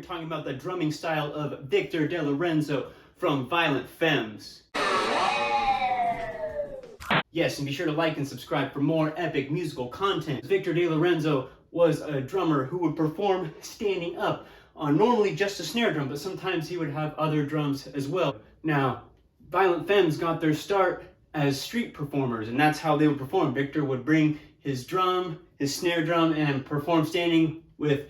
talking about the drumming style of Victor DeLorenzo from Violent Femmes. Yes, and be sure to like and subscribe for more epic musical content. Victor DeLorenzo was a drummer who would perform standing up on normally just a snare drum, but sometimes he would have other drums as well. Now, Violent Femmes got their start as street performers, and that's how they would perform. Victor would bring his drum, his snare drum, and perform standing with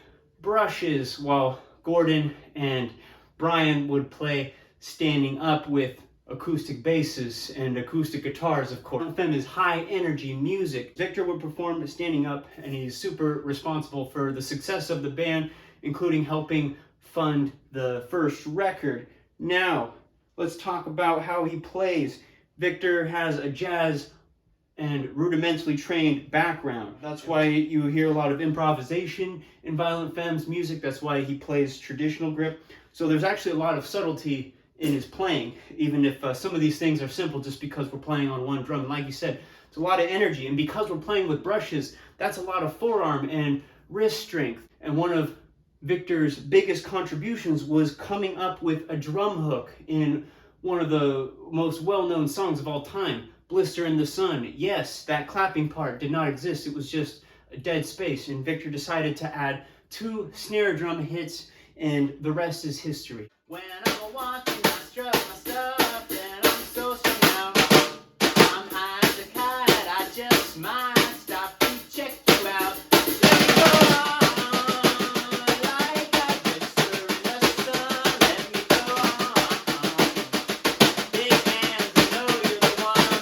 brushes, while Gordon and Brian would play standing up with acoustic basses and acoustic guitars, of course. Violent Femmes is high energy music. Victor would perform standing up, and he's super responsible for the success of the band, including helping fund the first record. Now, let's talk about how he plays. Victor has a jazz and rudimentally trained background. That's why you hear a lot of improvisation in Violent Femmes music. That's why he plays traditional grip. So there's actually a lot of subtlety in his playing, even if some of these things are simple just because we're playing on one drum. And like you said, it's a lot of energy. And because we're playing with brushes, that's a lot of forearm and wrist strength. And one of Victor's biggest contributions was coming up with a drum hook in one of the most well-known songs of all time, Blister in the Sun. Yes, that clapping part did not exist. It was just a dead space. And Victor decided to add 2 snare drum hits, and the rest is history. When I'm walking, I strut my stuff, and I'm so strung out. I'm high as a kite, I just might stop to check you out. Let me go on, like I blister in the sun. Let me go on. Big hands, I know you're the one.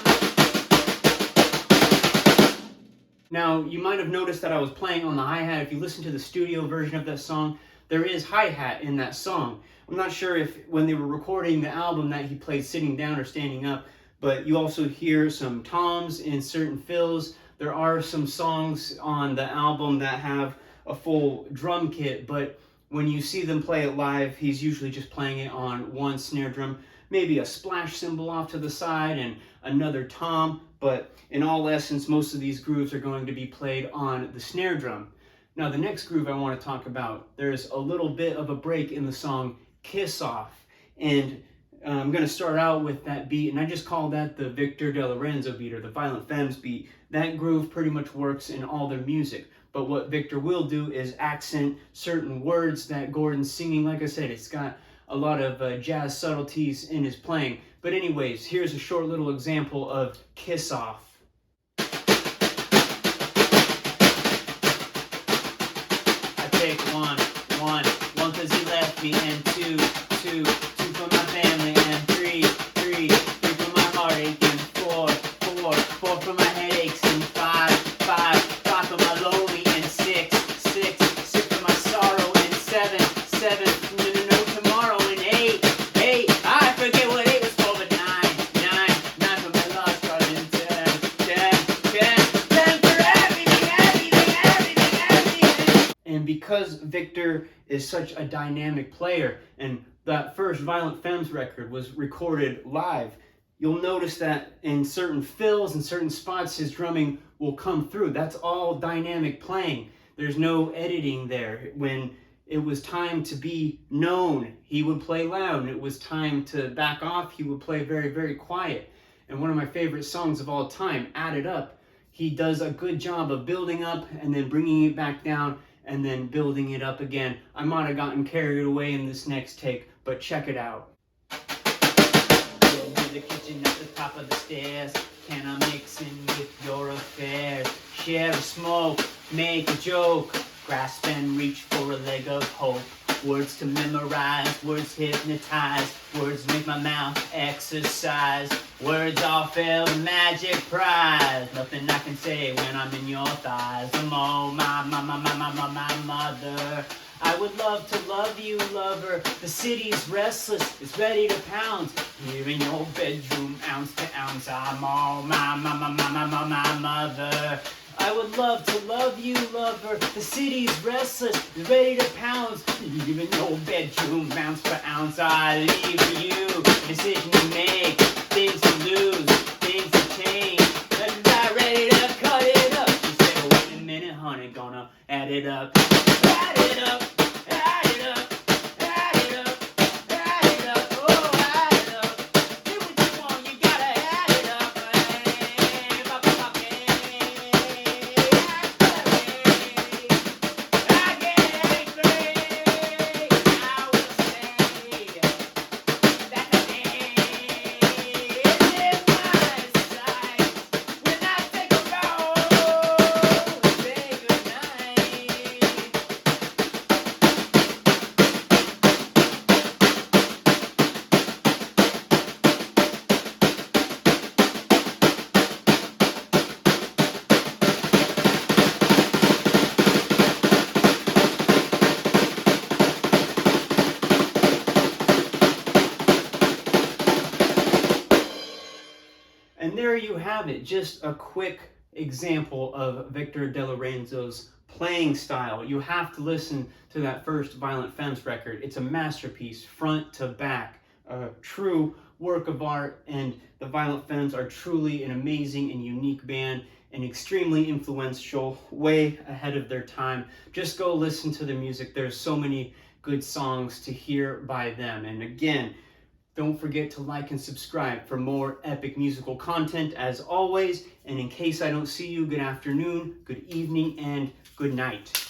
Now, you might have noticed that I was playing on the hi-hat. If you listen to the studio version of that song, there is hi-hat in that song. I'm not sure if when they were recording the album that he played sitting down or standing up, but you also hear some toms in certain fills. There are some songs on the album that have a full drum kit, but when you see them play it live, he's usually just playing it on one snare drum, maybe a splash cymbal off to the side and another tom, but in all essence, most of these grooves are going to be played on the snare drum. Now, the next groove I want to talk about, there's a little bit of a break in the song Kiss Off, and I'm going to start out with that beat, and I just call that the Victor DeLorenzo beat, or the Violent Femmes beat. That groove pretty much works in all their music, but what Victor will do is accent certain words that Gordon's singing. Like I said, it's got a lot of jazz subtleties in his playing. But anyways, here's a short little example of Kiss Off. Take one cause he left me, and two for my family, and three for my heartache, and four for my headaches, and five for my lonely, and six for my sorrow, and seven no tomorrow, and eight, I forget what 8 was for, but nine for my lost cause, and 10 for everything. And because Victor is such a dynamic player, and that first Violent Femmes record was recorded live, you'll notice that in certain fills and certain spots his drumming will come through. That's all dynamic playing. There's no editing there. When it was time to be known, he would play loud, and it was time to back off, he would play very, very quiet. And one of my favorite songs of all time, Add It Up, he does a good job of building up and then bringing it back down and then building it up again. I might have gotten carried away in this next take, but check it out. Into the kitchen at the top of the stairs, can I mix in with your affairs? Share a smoke, make a joke, grasp and reach for a leg of hope. Words to memorize, words hypnotize, words make my mouth exercise. Words all fail the magic prize. Nothing I can say when I'm in your thighs. Oh, my mother. I would love to love you, lover. The city's restless, it's ready to pounce. Here in your bedroom, ounce to ounce. I'm all my mother. I would love to love you, lover. The city's restless, it's ready to pounce. Here in your bedroom, ounce per ounce. I leave for you, decision to make, things to lose, things to change. I'm not ready to cut it up. She said, wait a minute, honey, gonna add it up. Add it up, add it up, And there you have it, just a quick example of Victor DeLorenzo's playing style. You have to listen to that first Violent Femmes record. It's a masterpiece, front to back, a true work of art, and the Violent Femmes are truly an amazing and unique band, and extremely influential, way ahead of their time. Just go listen to the music. There's so many good songs to hear by them. And again, don't forget to like and subscribe for more epic musical content as always. And in case I don't see you, good afternoon, good evening, and good night.